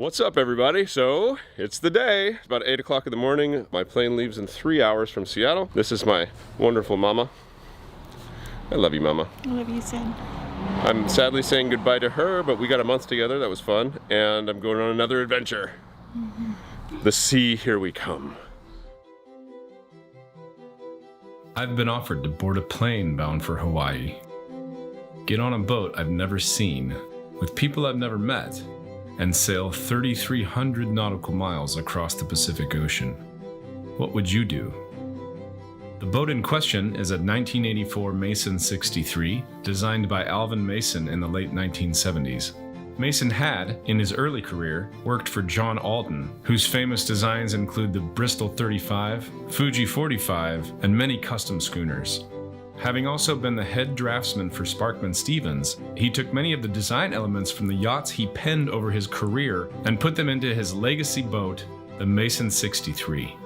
What's up, everybody? So it's the day. It's about 8 o'clock in the morning. My plane leaves in 3 hours from Seattle. This is my wonderful mama. I love you, mama. I love you, son. I'm sadly saying goodbye to her, but we got a month together. That was fun. And I'm going on another adventure. The sea, here we come. I've been offered to board a plane bound for Hawaii. Get on a boat I've never seen, with people I've never met, and sail 3,300 nautical miles across the Pacific Ocean. What would you do? The boat in question is a 1984 Mason 63, designed by Alvin Mason in the late 1970s. Mason had, in his early career, worked for John Alden, whose famous designs include the Bristol 35, Fuji 45, and many custom schooners. Having also been the head draftsman for Sparkman Stevens, he took many of the design elements from the yachts he penned over his career and put them into his legacy boat, the Mason 63.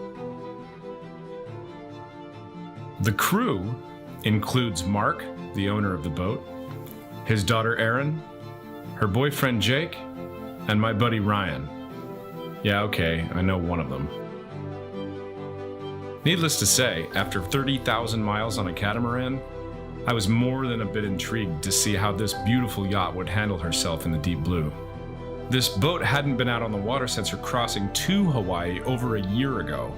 The crew includes Mark, the owner of the boat, his daughter Erin, her boyfriend Jake, and my buddy Ryan. Yeah, okay, I know one of them. Needless to say, after 30,000 miles on a catamaran, I was more than a bit intrigued to see how this beautiful yacht would handle herself in the deep blue. This boat hadn't been out on the water since her crossing to Hawaii over a year ago,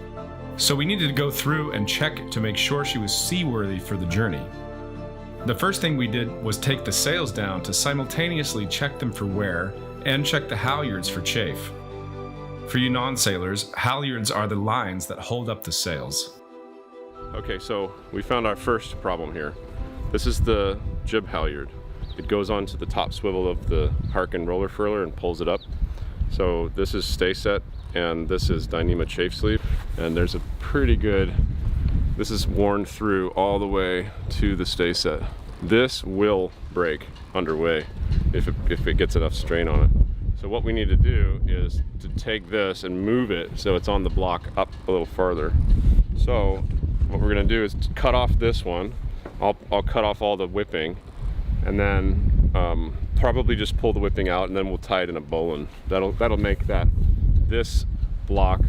so we needed to go through and check to make sure she was seaworthy for the journey. The first thing we did was take the sails down to simultaneously check them for wear and check the halyards for chafe. For you non-sailors, halyards are the lines that hold up the sails. Okay, so we found our first problem here. This is the jib halyard. It goes onto the top swivel of the Harken roller furler and pulls it up. So this is stay set, and this is Dyneema chafe sleeve, and there's a pretty good, this is worn through all the way to the stay set. This will break underway if it gets enough strain on it. So what we need to do is to take this and move it so it's on the block up a little farther. So what we're gonna do is cut off this one. I'll cut off all the whipping, and then probably just pull the whipping out, and then we'll tie it in a bowline. That'll make this block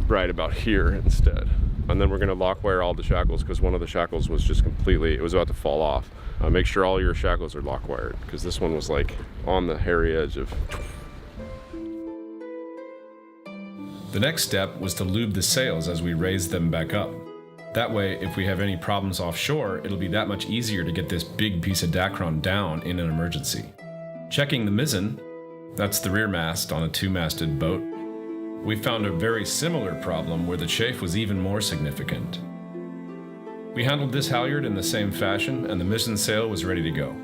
right about here instead. And then we're gonna lock wire all the shackles, because one of the shackles was just completely, it was about to fall off. Make sure all your shackles are lock wired, because this one was like on the hairy edge of. The next step was to lube the sails as we raised them back up. That way, if we have any problems offshore, it'll be that much easier to get this big piece of Dacron down in an emergency. Checking the mizzen, that's the rear mast on a two-masted boat, we found a very similar problem where the chafe was even more significant. We handled this halyard in the same fashion, and the mizzen sail was ready to go.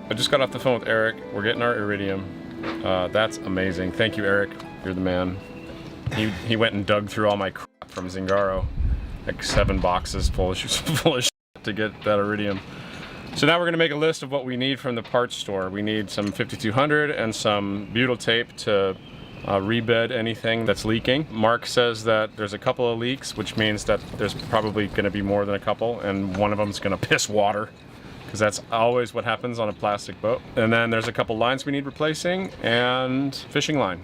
I just got off the phone with Eric. We're getting our iridium. That's amazing. Thank you, Eric. You're the man. He went and dug through all my crap from Zingaro, like 7 boxes full of shit to get that iridium. So now we're gonna make a list of what we need from the parts store. We need some 5200 and some butyl tape to rebed anything that's leaking. Mark says that there's a couple of leaks, which means that there's probably going to be more than a couple, and one of them is going to piss water, because that's always what happens on a plastic boat. And then there's a couple lines we need replacing, and fishing line,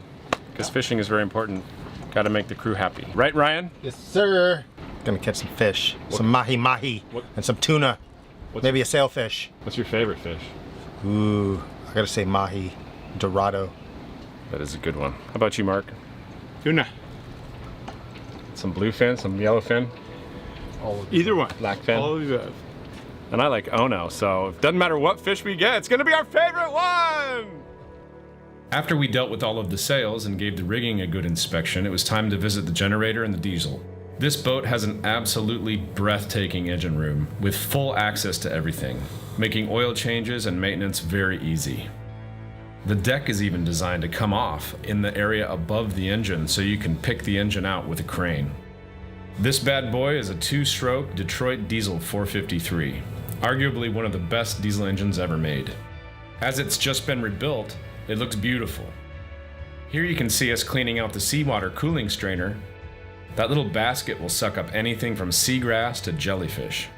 because fishing is very important. Got to make the crew happy. Right, Ryan? Yes, sir. Gonna catch some fish, some mahi-mahi, and some tuna, maybe a sailfish. What's your favorite fish? Ooh, I gotta say mahi, dorado. That is a good one. How about you, Mark? Tuna. Some bluefin, some yellowfin? Either one. Blackfin? All of the above. And I like Ono, so it doesn't matter what fish we get, it's gonna be our favorite one! After we dealt with all of the sails and gave the rigging a good inspection, it was time to visit the generator and the diesel. This boat has an absolutely breathtaking engine room with full access to everything, making oil changes and maintenance very easy. The deck is even designed to come off in the area above the engine so you can pick the engine out with a crane. This bad boy is a 2-stroke Detroit Diesel 453, arguably one of the best diesel engines ever made. As it's just been rebuilt, it looks beautiful. Here you can see us cleaning out the seawater cooling strainer. That little basket will suck up anything from seagrass to jellyfish.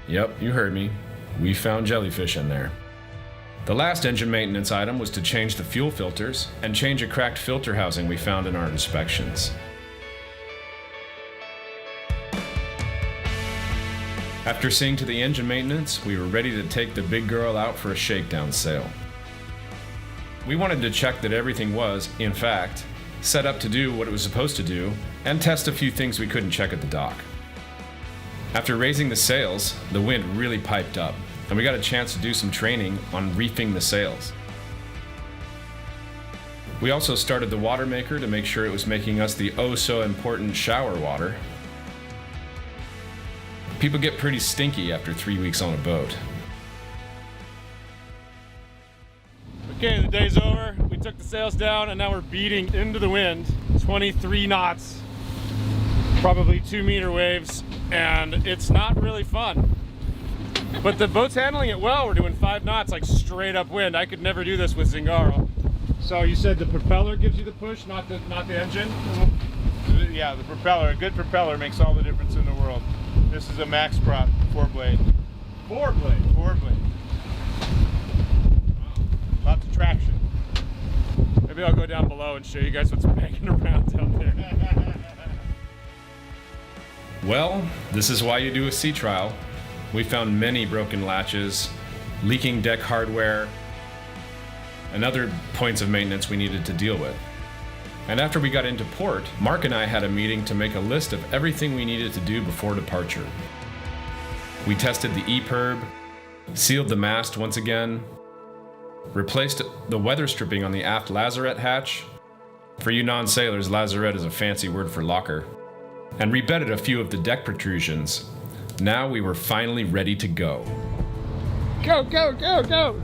Yep, you heard me. We found jellyfish in there. The last engine maintenance item was to change the fuel filters and change a cracked filter housing we found in our inspections. After seeing to the engine maintenance, we were ready to take the big girl out for a shakedown sail. We wanted to check that everything was, in fact, set up to do what it was supposed to do, and test a few things we couldn't check at the dock. After raising the sails, the wind really piped up, and we got a chance to do some training on reefing the sails. We also started the water maker to make sure it was making us the oh so important shower water. People get pretty stinky after 3 weeks on a boat. Okay, the day's over. We took the sails down and now we're beating into the wind, 23 knots, probably 2-meter waves, and it's not really fun. But the boat's handling it well. We're doing 5 knots, like straight up wind. I could never do this with Zingaro. So you said the propeller gives you the push, not the engine? Yeah, the propeller. A good propeller makes all the difference in the world. This is a Max Prop 4-blade. 4-blade? 4-blade. Lots of traction. Maybe I'll go down below and show you guys what's banging around down there. Well, this is why you do a sea trial. We found many broken latches, leaking deck hardware, and other points of maintenance we needed to deal with. And after we got into port, Mark and I had a meeting to make a list of everything we needed to do before departure. We tested the EPIRB, sealed the mast once again, replaced the weather stripping on the aft lazarette hatch. For you non-sailors, lazarette is a fancy word for locker. And rebedded a few of the deck protrusions. Now we were finally ready to go. Go, go, go, go!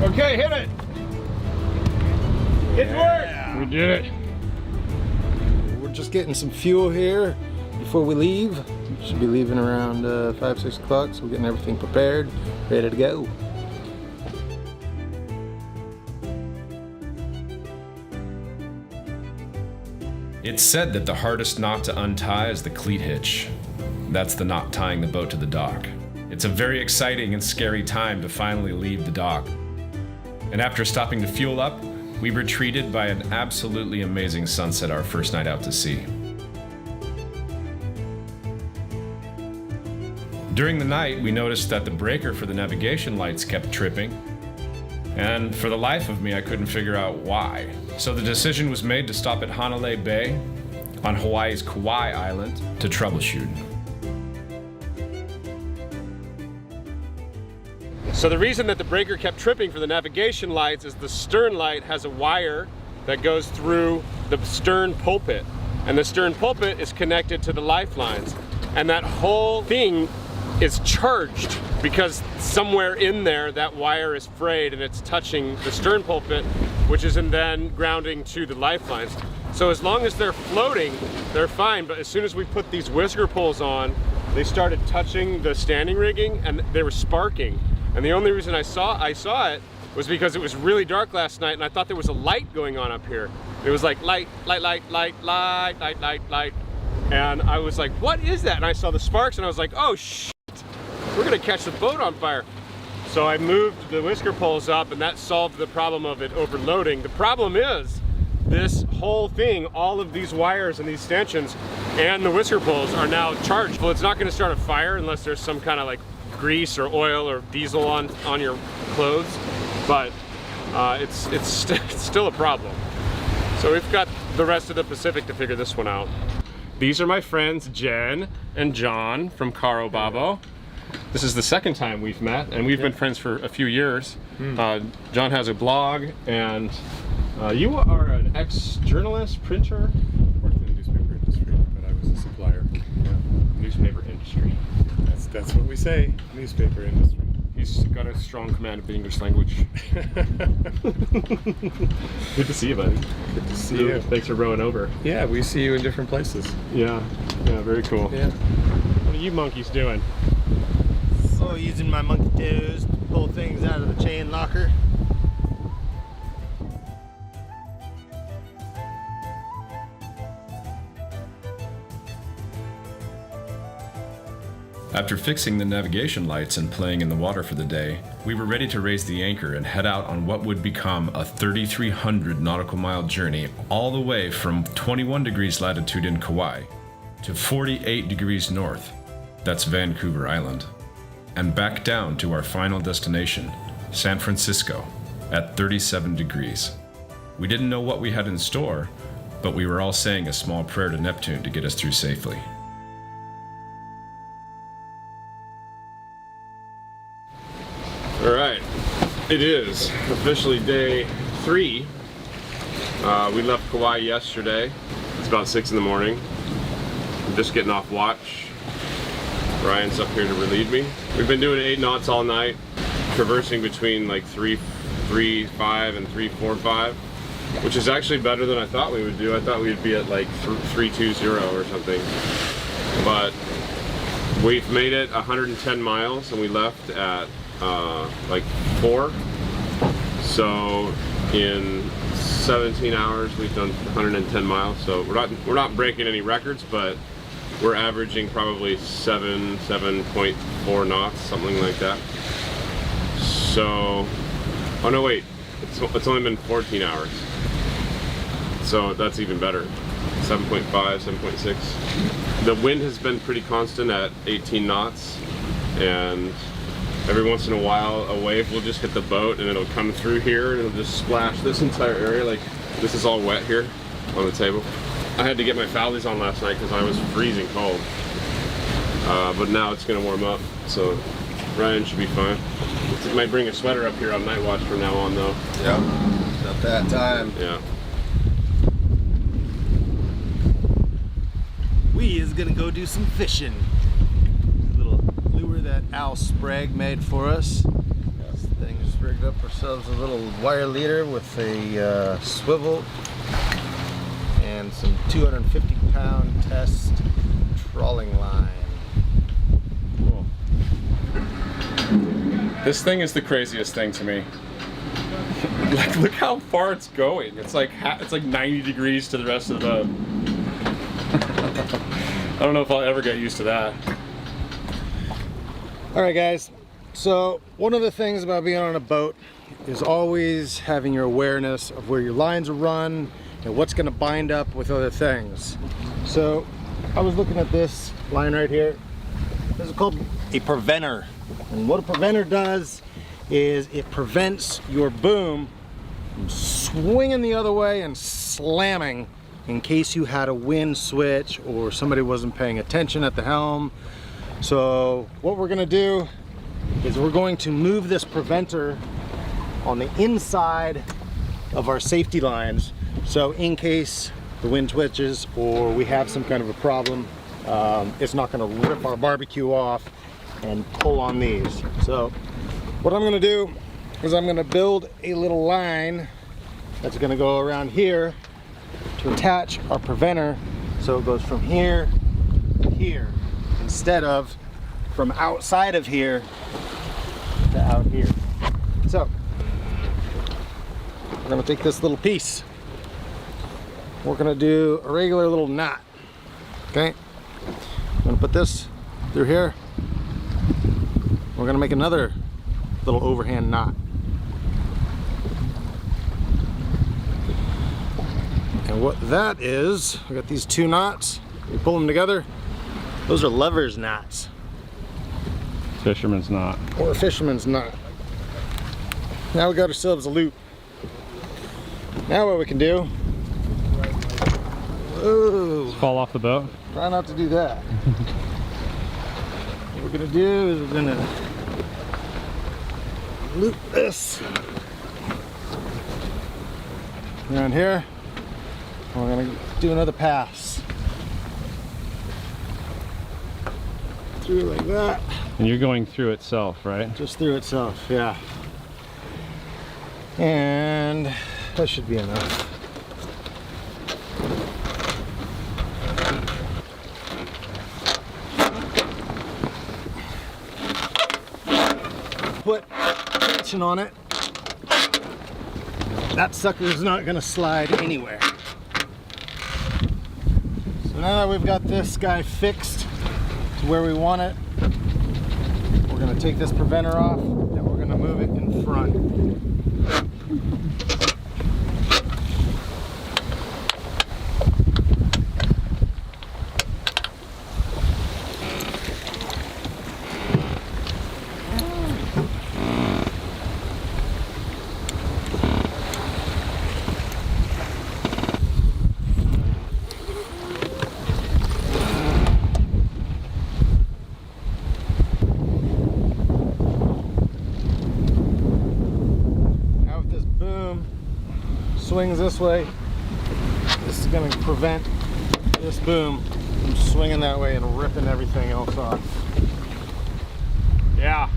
Okay, hit it! It's work! We did it. We're just getting some fuel here before we leave. Should be leaving around 5, 6 o'clock, so we're getting everything prepared, ready to go. It's said that the hardest knot to untie is the cleat hitch. That's the knot tying the boat to the dock. It's a very exciting and scary time to finally leave the dock. And after stopping to fuel up, we were treated by an absolutely amazing sunset our first night out to sea. During the night, we noticed that the breaker for the navigation lights kept tripping, and for the life of me, I couldn't figure out why. So the decision was made to stop at Hanalei Bay on Hawaii's Kauai Island to troubleshoot. So the reason that the breaker kept tripping for the navigation lights is the stern light has a wire that goes through the stern pulpit. And the stern pulpit is connected to the lifelines. And that whole thing is charged because somewhere in there that wire is frayed and it's touching the stern pulpit, which is then grounding to the lifelines. So as long as they're floating, they're fine. But as soon as we put these whisker pulls on, they started touching the standing rigging and they were sparking. And the only reason I saw it was because it was really dark last night and I thought there was a light going on up here. It was like light, light, light, light, light, light, light, light. And I was like, what is that? And I saw the sparks and I was like, oh shit, we're gonna catch the boat on fire. So I moved the whisker poles up and that solved the problem of it overloading. The problem is this whole thing, all of these wires and these stanchions and the whisker poles are now charged. Well, it's not gonna start a fire unless there's some kind of like grease or oil or diesel on your clothes, but it's still a problem. So we've got the rest of the Pacific to figure this one out. These are my friends Jen and John from Caro Babo. This is the second time we've met, and we've been friends for a few years. John has a blog, and you are an ex-journalist, printer? Worked in the newspaper industry, but I was a supplier. Yeah. Newspaper industry. That's what we say, newspaper industry. He's got a strong command of the English language. Good to see you, buddy. Good to see you. Thanks for rowing over. Yeah, we see you in different places. Yeah, very cool. Yeah. What are you monkeys doing? So using my monkey toes to pull things out of the chain locker. After fixing the navigation lights and playing in the water for the day, we were ready to raise the anchor and head out on what would become a 3,300 nautical mile journey all the way from 21 degrees latitude in Kauai to 48 degrees north, that's Vancouver Island, and back down to our final destination, San Francisco, at 37 degrees. We didn't know what we had in store, but we were all saying a small prayer to Neptune to get us through safely. All right, it is officially day 3. We left Kauai yesterday. It's about 6 in the morning. I'm just getting off watch. Ryan's up here to relieve me. We've been doing 8 knots all night, traversing between like 3.35 and 3.45, which is actually better than I thought we would do. I thought we'd be at like 3.20 or something. But we've made it 110 miles and we left at like 4. So in 17 hours we've done 110 miles. So we're not breaking any records, but we're averaging probably 7.4 knots, something like that. So, oh no, wait, it's only been 14 hours. So that's even better. 7.5, 7.6. The wind has been pretty constant at 18 knots, and every once in a while a wave will just hit the boat and it'll come through here and it'll just splash this entire area. Like, this is all wet here on the table. I had to get my foulies on last night because I was freezing cold. But now it's gonna warm up, so Ryan should be fine. It might bring a sweater up here on night watch from now on though. Yep, about that time. Yeah. We is gonna go do some fishing. Little lure that Al Sprague made for us. This thing just rigged up ourselves a little wire leader with a swivel and some 250-pound test trawling line. Cool. This thing is the craziest thing to me. Like, look how far it's going. It's like 90 degrees to the rest of the boat. I don't know if I'll ever get used to that. All right, guys. So one of the things about being on a boat is always having your awareness of where your lines are run and what's going to bind up with other things. So I was looking at this line right here. This is called a preventer. And what a preventer does is it prevents your boom from swinging the other way and slamming in case you had a wind switch or somebody wasn't paying attention at the helm. So what we're going to do is we're going to move this preventer on the inside of our safety lines. So in case the wind twitches or we have some kind of a problem, it's not going to rip our barbecue off and pull on these. So what I'm going to do is I'm going to build a little line that's going to go around here to attach our preventer, so it goes from here to here instead of from outside of here to out here. So we're going to take this little piece. We're going to do a regular little knot. Okay, I'm going to put this through here. We're going to make another little overhand knot. And what that is, we got these 2 knots. We pull them together. Those are lover's knots. Fisherman's knot. Or a fisherman's knot. Now we got ourselves a loop. Now what we can do, whoa, Fall off the boat. try not to do that. What we're gonna do is we're gonna loop this around here. And we're gonna do another pass through like that. And you're going through itself, right? Just through itself, yeah. And that should be enough. Put tension on it. That sucker's not gonna slide anywhere. So now that we've got this guy fixed to where we want it, We're gonna take this preventer off, and we're gonna move it in front. Swings this way, this is going to prevent this boom from swinging that way and ripping everything else off. Yeah,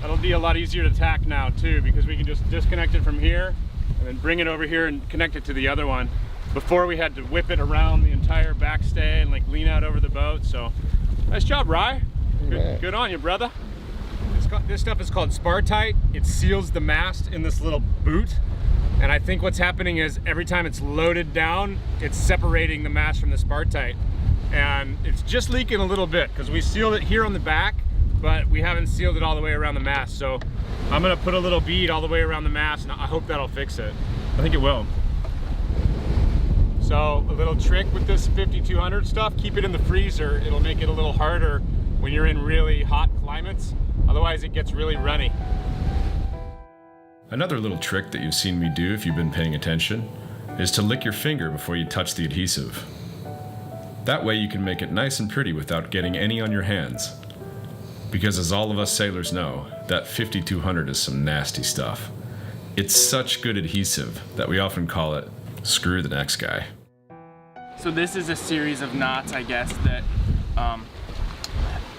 that'll be a lot easier to tack now too, because we can just disconnect it from here and then bring it over here and connect it to the other one. Before we had to whip it around the entire backstay and like lean out over the boat. So nice job, Rye. Good on you, brother. This stuff is called Spartite. It seals the mast in this little boot. And I think what's happening is every time it's loaded down, it's separating the mast from the Spartite. And it's just leaking a little bit because we sealed it here on the back, but we haven't sealed it all the way around the mast. So I'm gonna put a little bead all the way around the mast and I hope that'll fix it. I think it will. So a little trick with this 5200 stuff, keep it in the freezer. It'll make it a little harder when you're in really hot climates. Otherwise it gets really runny. Another little trick that you've seen me do if you've been paying attention is to lick your finger before you touch the adhesive. That way you can make it nice and pretty without getting any on your hands. Because as all of us sailors know, that 5200 is some nasty stuff. It's such good adhesive that we often call it screw the next guy. So this is a series of knots, I guess, that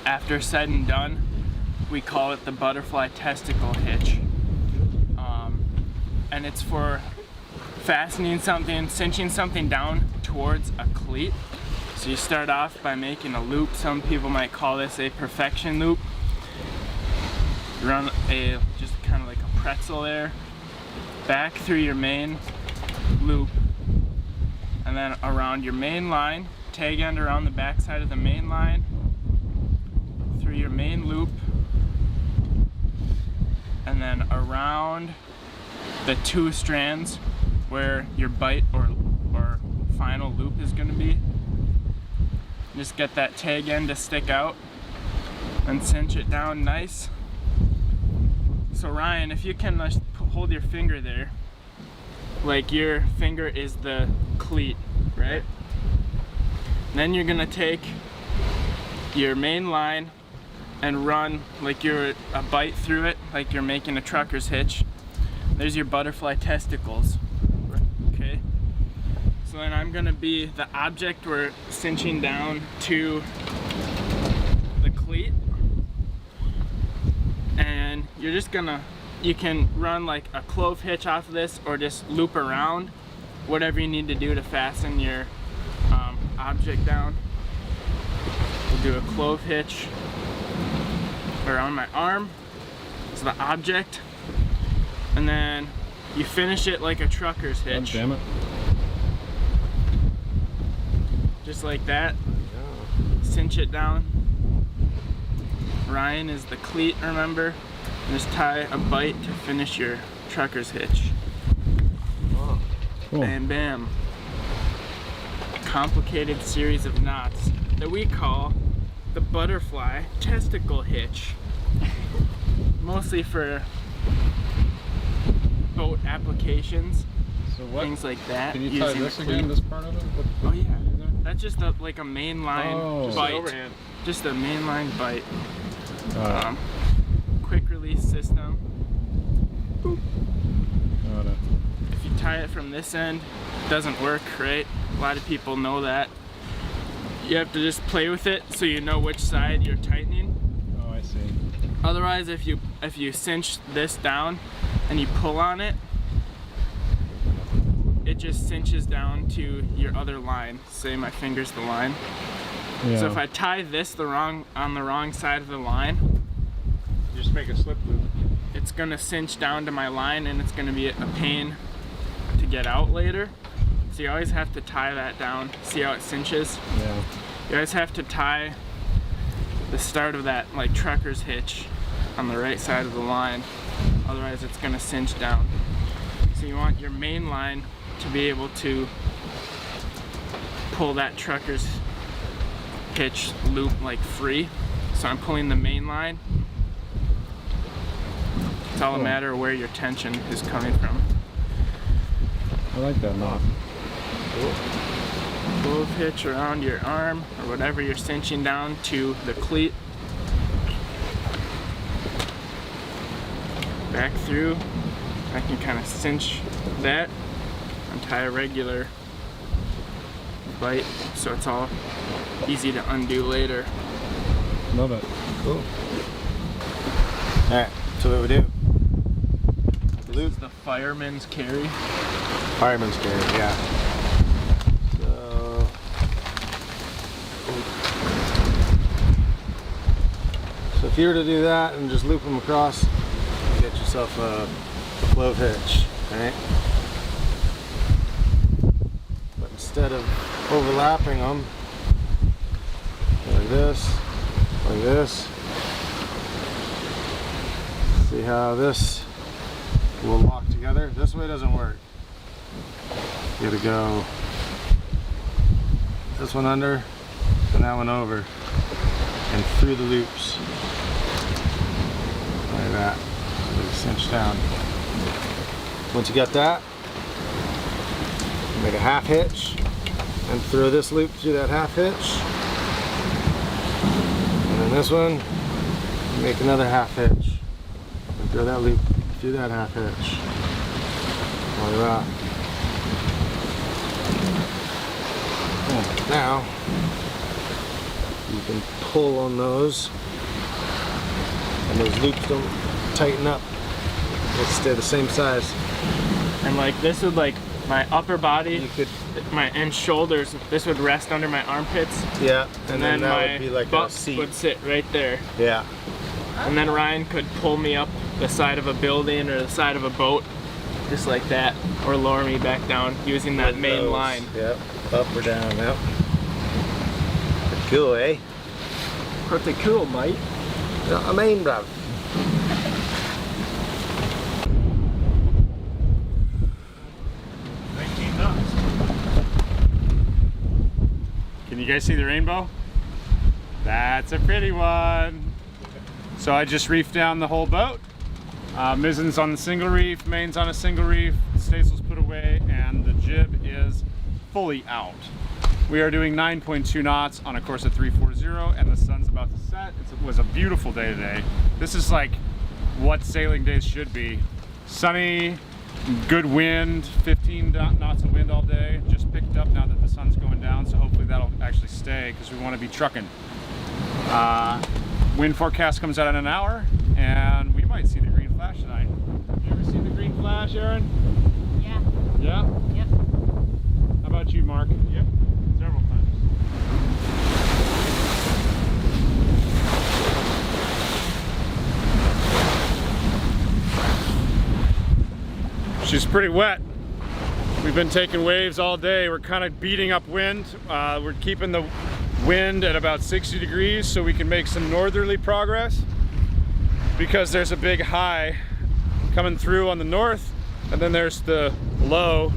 after said and done, we call it the butterfly testicle hitch. And it's for fastening something, cinching something down towards a cleat. So you start off by making a loop. Some people might call this a perfection loop. You run a, just kind of like a pretzel there, back through your main loop, and then around your main line, tag end around the back side of the main line, through your main loop, and then around the two strands where your bite or final loop is going to be. Just get that tag end to stick out and cinch it down nice. So Ryan, if you can hold your finger there, like your finger is the cleat, right? And then you're gonna take your main line and run like you're a bite through it, like you're making a trucker's hitch. There's your butterfly testicles, okay? So then I'm gonna be the object we're cinching down to the cleat. And you're just gonna, you can run like a clove hitch off of this or just loop around, whatever you need to do to fasten your object down. We'll do a clove hitch around my arm, so the object. And then you finish it like a trucker's hitch. God damn it. Just like that. Cinch it down. Ryan is the cleat, remember? And just tie a bite to finish your trucker's hitch. Oh, cool. Bam, bam. Complicated series of knots that we call the butterfly testicle hitch. Mostly for boat applications, So what? things like that. Can you tie using this a again, cleat. this part of it? Oh yeah, that's just like a mainline Oh. Just bite. an overhand. Just a mainline bite. Got Quick release system. Boop. it. If you tie it from this end, it doesn't work, right? A lot of people know that. You have to just play with it so you know which side you're tightening. Oh, I see. Otherwise, if you cinch this down and you pull on it, it just cinches down to your other line. Say my finger's the line. Yeah. So if I tie this on the wrong side of the line, Just make a slip loop. it's gonna cinch down to my line and it's gonna be a pain to get out later. So you always have to tie that down. See how it cinches? Yeah. You always have to tie the start of that like trucker's hitch on the right side of the line, otherwise it's gonna cinch down. So you want your main line to be able to pull that trucker's hitch loop like free. So I'm pulling the main line. It's all a matter of where your tension is coming from. I like that knot. Clove hitch around your arm or whatever you're cinching down to the cleat. Back through. I can kind of cinch that and tie a regular bite so it's all easy to undo later. Love it. Cool. Alright, so what we do? This is the fireman's carry. Fireman's carry, yeah. So if you were to do that and just loop them across, you get yourself a clove hitch, right? But instead of overlapping them, like this, like this, see how this will lock together? This way doesn't work. You gotta go this one under and that one over and through the loops like that. Cinch down. Once you got that, make a half hitch and throw this loop through that half hitch, and then this one, make another half hitch and throw that loop through that half hitch like that. Now you can pull on those and those loops don't tighten up. They stay the same size. And like this would like my upper body, You could, and shoulders, this would rest under my armpits. yeah, And then that my would be like a butt seat. would sit right there. Yeah. And then Ryan could pull me up the side of a building or the side of a boat, just like that, or lower me back down using that main line. Yep. Up or down. Yep. Cool, eh? Pretty cool, mate. You know what I mean, bro? Can you guys see the rainbow? That's a pretty one. So I just reefed down the whole boat. Mizzen's on the single reef, main's on a single reef, staysail's put away, and the jib is fully out. We are doing 9.2 knots on a course of 340, and the sun's about to set. It was a beautiful day today. This is like what sailing days should be. Sunny, good wind, 15 knots of wind all day. Just picked up now that the sun's going down, so hopefully that'll actually stay because we want to be trucking. Wind forecast comes out in an hour, and we might see the green flash tonight. Have you ever seen the green flash, Aaron? Yeah. Yeah? Yep. How about you, Mark? Yep, several times. She's pretty wet. We've been taking waves all day. We're kind of beating up wind. We're keeping the wind at about 60 degrees so we can make some northerly progress because there's a big high coming through on the north, and then there's the low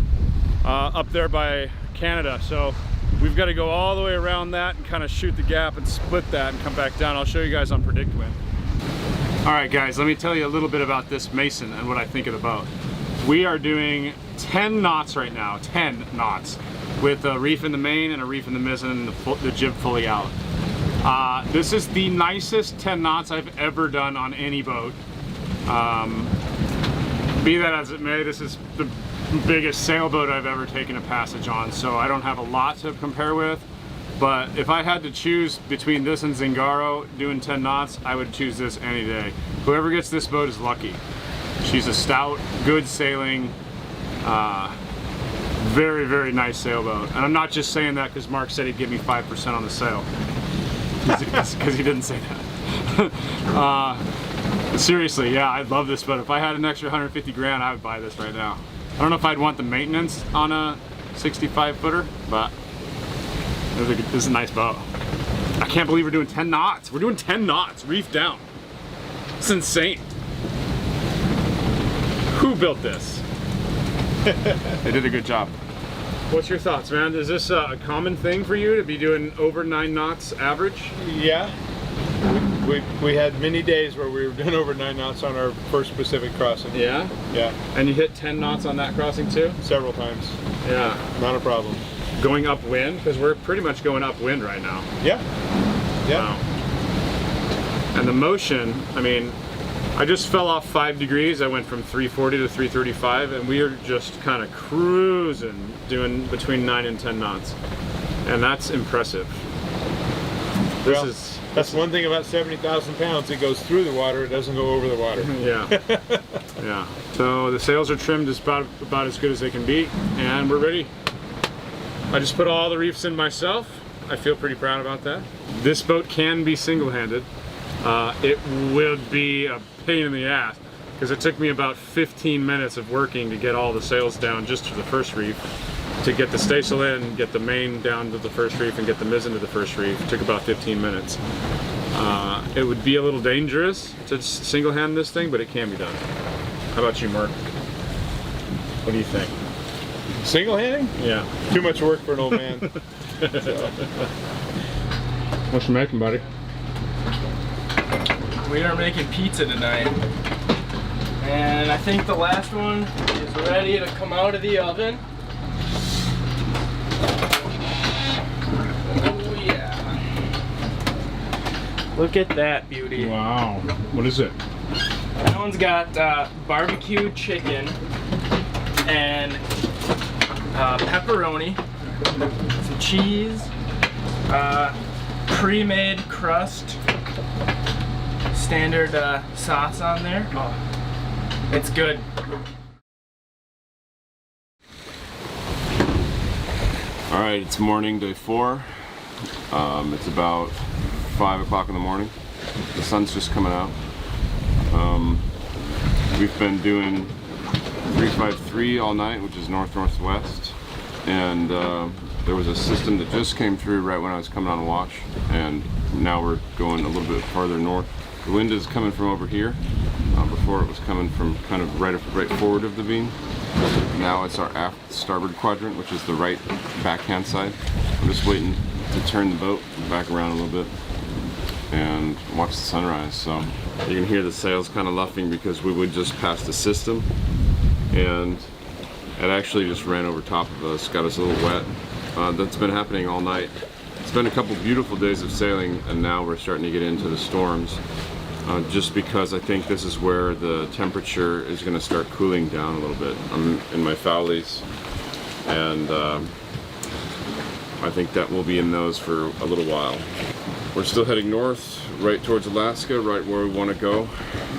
up there by Canada. So we've got to go all the way around that and kind of shoot the gap and split that and come back down. I'll show you guys on predict wind. All right, guys, let me tell you a little bit about this Mason and what I think of the boat. We are doing 10 knots right now, 10 knots, with a reef in the main and a reef in the mizzen and the jib fully out. This is the nicest 10 knots I've ever done on any boat. Be that as it may, this is the biggest sailboat I've ever taken a passage on, so I don't have a lot to compare with. But if I had to choose between this and Zingaro doing 10 knots, I would choose this any day. Whoever gets this boat is lucky. She's a stout, good sailing, very, very nice sailboat. And I'm not just saying that because Mark said he'd give me 5% on the sale. Because he didn't say that. Seriously, yeah, I love this boat. If I had an extra 150 grand, I would buy this right now. I don't know if I'd want the maintenance on a 65 footer, but this is a nice boat. I can't believe we're doing 10 knots. We're doing 10 knots, reef down. It's insane. Who built this? They did a good job. What's your thoughts, man? Is this a common thing for you to be doing over 9 knots average? Yeah. We had many days where we were doing over 9 knots on our first Pacific crossing. Yeah? Yeah, And you hit 10 knots on that crossing too? several times. Yeah. Not a problem. Going upwind? Because we're pretty much going upwind right now. Yeah. Yeah. Wow. And the motion, I mean, I just fell off 5 degrees. I went from 340 to 335, and we are just kind of cruising, doing between 9 and 10 knots. And that's impressive. That's one thing about 70,000 pounds. It goes through the water. It doesn't go over the water. Yeah. Yeah. So the sails are trimmed as about as good as they can be, and we're ready. I just put all the reefs in myself. I feel pretty proud about that. This boat can be single-handed. It would be a pain in the ass because it took me about 15 minutes of working to get all the sails down just to the first reef. To get the staysail in, get the main down to the first reef, and get the mizzen to the first reef. It took about 15 minutes. It would be a little dangerous to single-hand this thing, but it can be done. How about you, Mark? What do you think? Single-handing? Yeah. Too much work for an old man. What you making, buddy? We are making pizza tonight. And I think the last one is ready to come out of the oven. Oh yeah. Look at that beauty. Wow. What is it? That one's got barbecue chicken and pepperoni, some cheese, pre-made crust, standard sauce on there. Oh, it's good. All right, it's morning, day 4. It's about 5 o'clock in the morning. The sun's just coming out. We've been doing 353 all night, which is north-northwest. And there was a system that just came through right when I was coming on watch. And now we're going a little bit farther north. The wind is coming from over here. Before it was coming from kind of right forward of the beam. Now it's our aft starboard quadrant, which is the right backhand side. I'm just waiting to turn the boat back around a little bit and watch the sunrise. So you can hear the sails kind of luffing because we would just pass the system, and it actually just ran over top of us, got us a little wet. That's been happening all night. It's been a couple beautiful days of sailing, and now we're starting to get into the storms. Just because I think this is where the temperature is going to start cooling down a little bit. I'm in my foulies, and I think that we'll be in those for a little while. We're still heading north, right towards Alaska, right where we want to go,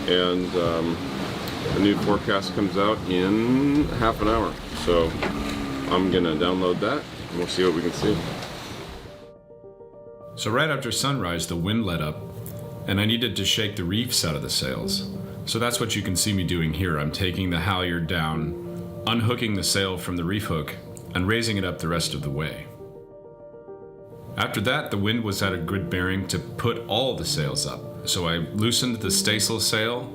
and the new forecast comes out in half an hour. So I'm going to download that, and we'll see what we can see. So right after sunrise, the wind let up, and I needed to shake the reefs out of the sails. So that's what you can see me doing here. I'm taking the halyard down, unhooking the sail from the reef hook, and raising it up the rest of the way. After that, the wind was at a good bearing to put all the sails up. So I loosened the staysail sail,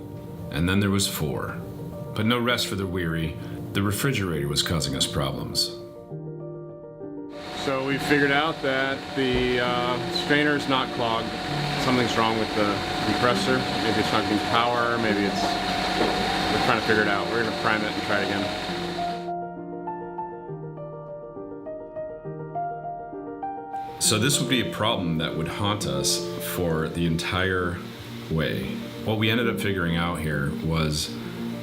and then there was 4. But no rest for the weary. The refrigerator was causing us problems. So we figured out that the strainer's not clogged. Something's wrong with the compressor. Maybe it's not getting power, maybe it's... We're trying to figure it out. We're gonna prime it and try it again. So this would be a problem that would haunt us for the entire way. What we ended up figuring out here was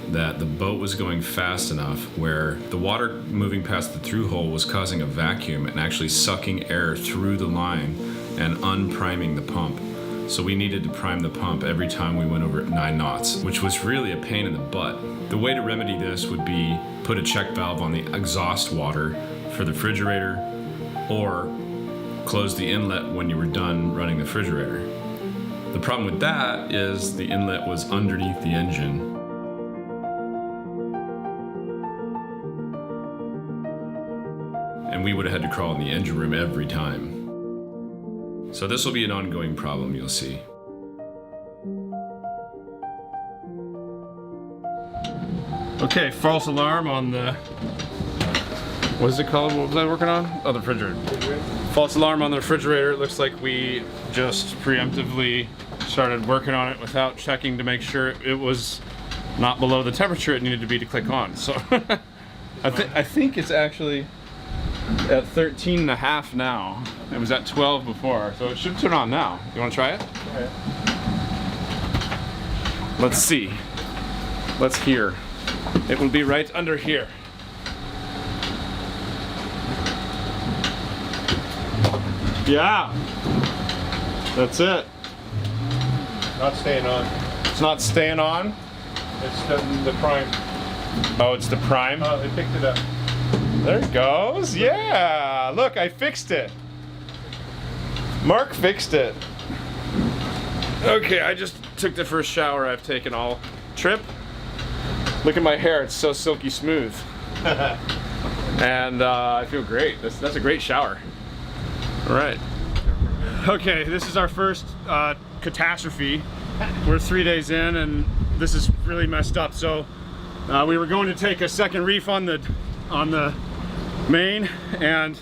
that the boat was going fast enough where the water moving past the through hole was causing a vacuum and actually sucking air through the line and unpriming the pump. So we needed to prime the pump every time we went over 9 knots, which was really a pain in the butt. The way to remedy this would be put a check valve on the exhaust water for the refrigerator, or close the inlet when you were done running the refrigerator. The problem with that is the inlet was underneath the engine. And we would have had to crawl in the engine room every time. So this will be an ongoing problem, you'll see. Okay, false alarm on the, what is it called? What was I working on? Oh, the refrigerator. False alarm on the refrigerator. It looks like we just preemptively started working on it without checking to make sure it was not below the temperature it needed to be to click on. So I think it's actually at 13.5 now. It was at 12 before, so it should turn on now. You want to try it? Okay. Let's see. Let's hear. It will be right under here. Yeah. That's it. Not staying on. It's not staying on. It's the prime. Oh, it's the prime. Oh, they picked it up. There it goes. Yeah. Look, I fixed it. Mark fixed it. Okay, I just took the first shower I've taken all trip. Look at my hair, it's so silky smooth. And I feel great. That's a great shower. All right. Okay, this is our first catastrophe. We're 3 days in and this is really messed up. So we were going to take a second reef on the main, and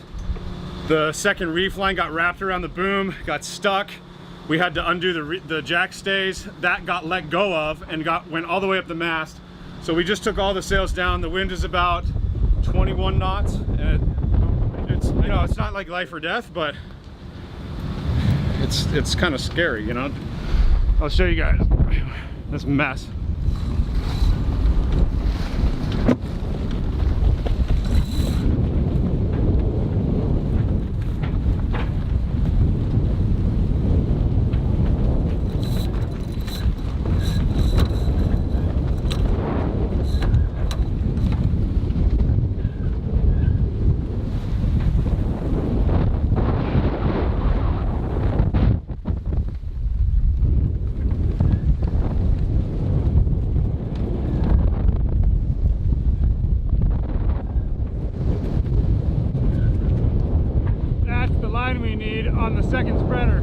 the second reef line got wrapped around the boom, got stuck. We had to undo the jack stays. That got let go of and went all the way up the mast. So we just took all the sails down. The wind is about 21 knots, and it's, you know, it's not like life or death, but it's kind of scary, you know. I'll show you guys this mess. We need on the second spreader.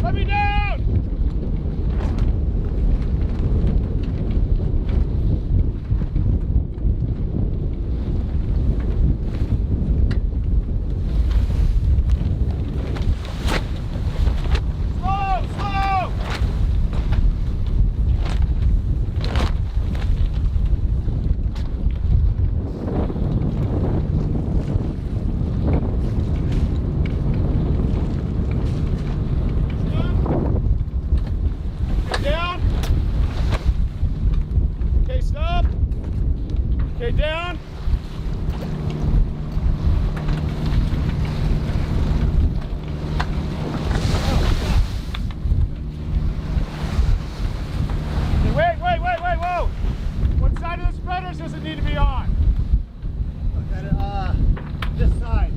Let me down! Okay, down. Okay, wait, whoa. What side of the spreaders does it need to be on? This side.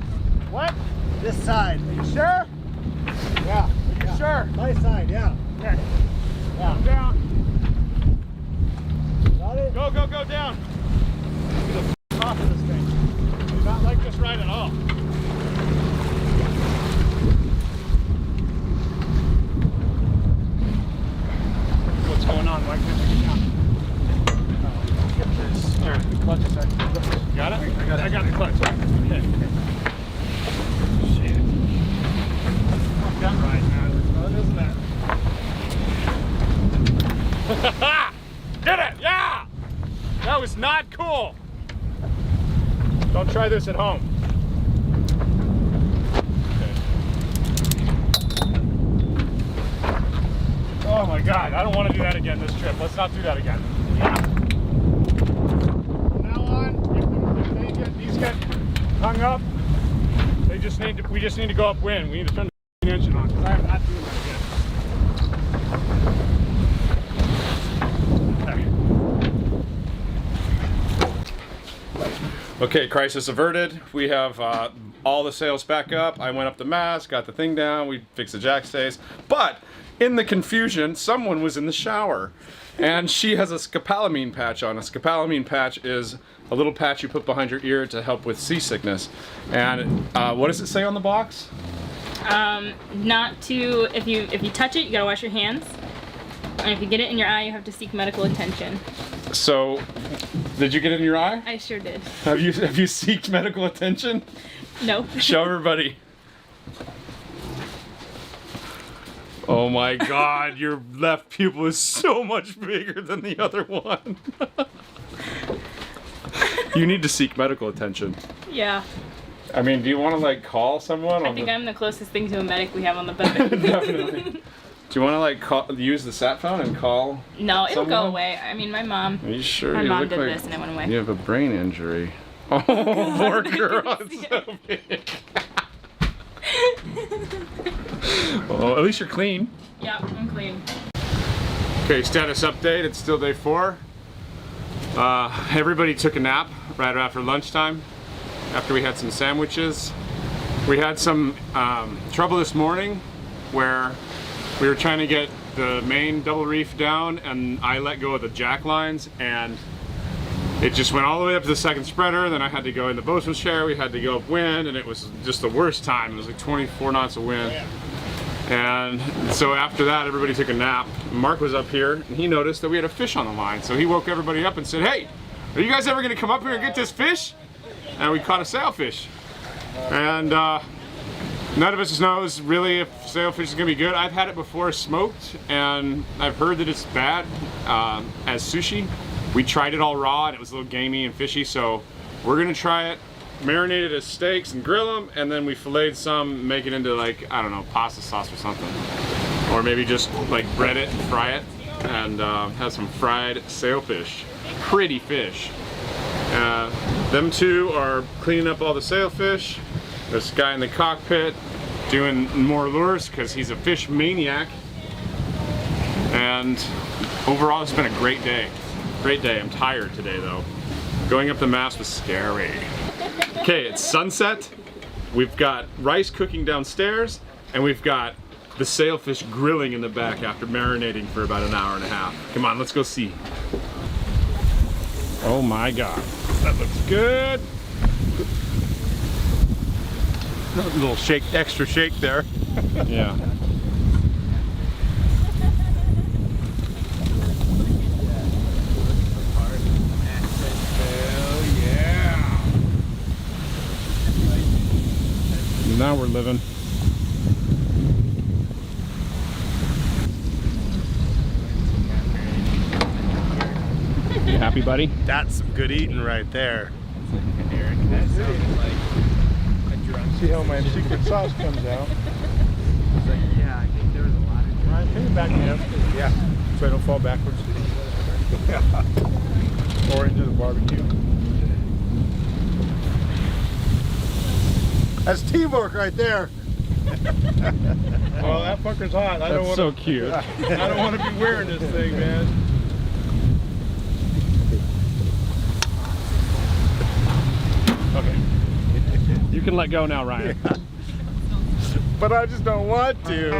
What? This side. Are you sure? Yeah. Are you sure? My side, yeah. Okay. Yeah. Come down. Got it? Go down. Off of this thing. Do not like this ride at all. What's going on? Why can't you get this? Here, the clutch is actually. Got it? I got the clutch. Okay. Shit. Fuck that ride, man. It's fun, isn't it? Did it! Yeah! That was not cool. Don't try this at home. Okay. Oh my God, I don't want to do that again this trip. Let's not do that again. Yeah. From now on, if these get hung up, we just need to go upwind. We need to turn the engine on because I am not doing that again. Okay, crisis averted. We have all the sails back up. I went up the mast, got the thing down, we fixed the jack stays. But in the confusion, someone was in the shower. And she has a scopolamine patch on. A scopolamine patch is a little patch you put behind your ear to help with seasickness. And what does it say on the box? Not to, if you touch it, you gotta wash your hands. And if you get it in your eye, you have to seek medical attention. So, did you get it in your eye? I sure did. Have you seeked medical attention? No. Show everybody. Oh my God, your left pupil is so much bigger than the other one. You need to seek medical attention. Yeah. I mean, do you want to like call someone? I think I'm the closest thing to a medic we have on the boat. Definitely. Do you want to like use the sat phone and call? No, it'll someone? go away. I mean, my mom. Are you sure? My You mom look did like this and it went away. You have a brain injury. Oh, poor girl. It's so big. Well, at least you're clean. Yeah, I'm clean. Okay, status update. It's still day 4. Everybody took a nap right after lunchtime, after we had some sandwiches. We had some trouble this morning where we were trying to get the main double reef down and I let go of the jack lines and it just went all the way up to the second spreader. Then I had to go in the bosun's chair. We had to go upwind and it was just the worst time. It was like 24 knots of wind. And so after that, everybody took a nap. Mark was up here and he noticed that we had a fish on the line. So he woke everybody up and said, "Hey, are you guys ever gonna come up here and get this fish?" And we caught a sailfish. And none of us knows really if sailfish is gonna be good. I've had it before smoked and I've heard that it's bad as sushi. We tried it all raw and it was a little gamey and fishy, so we're gonna try it, marinate it as steaks and grill them, and then we filleted some, make it into like, I don't know, pasta sauce or something. Or maybe just like bread it and fry it and have some fried sailfish. Pretty fish. Them two are cleaning up all the sailfish. This guy in the cockpit doing more lures because he's a fish maniac. And overall, it's been a great day. Great day. I'm tired today though. Going up the mast was scary. Okay, it's sunset. We've got rice cooking downstairs, and we've got the sailfish grilling in the back after marinating for about an hour and a half. Come on, let's go see. Oh my God, that looks good. A little shake, extra shake there. Yeah. Now we're living. You happy, buddy? That's some good eating right there. See how my secret sauce comes out. Yeah, I think there was a lot of. Ryan, put it back in. Yeah, so I don't fall backwards. Or into the barbecue. That's teamwork right there. Well, that fucker's hot. I don't That's want so cute. I don't want to be wearing this thing, man. Okay. You can let go now, Ryan. But I just don't want to.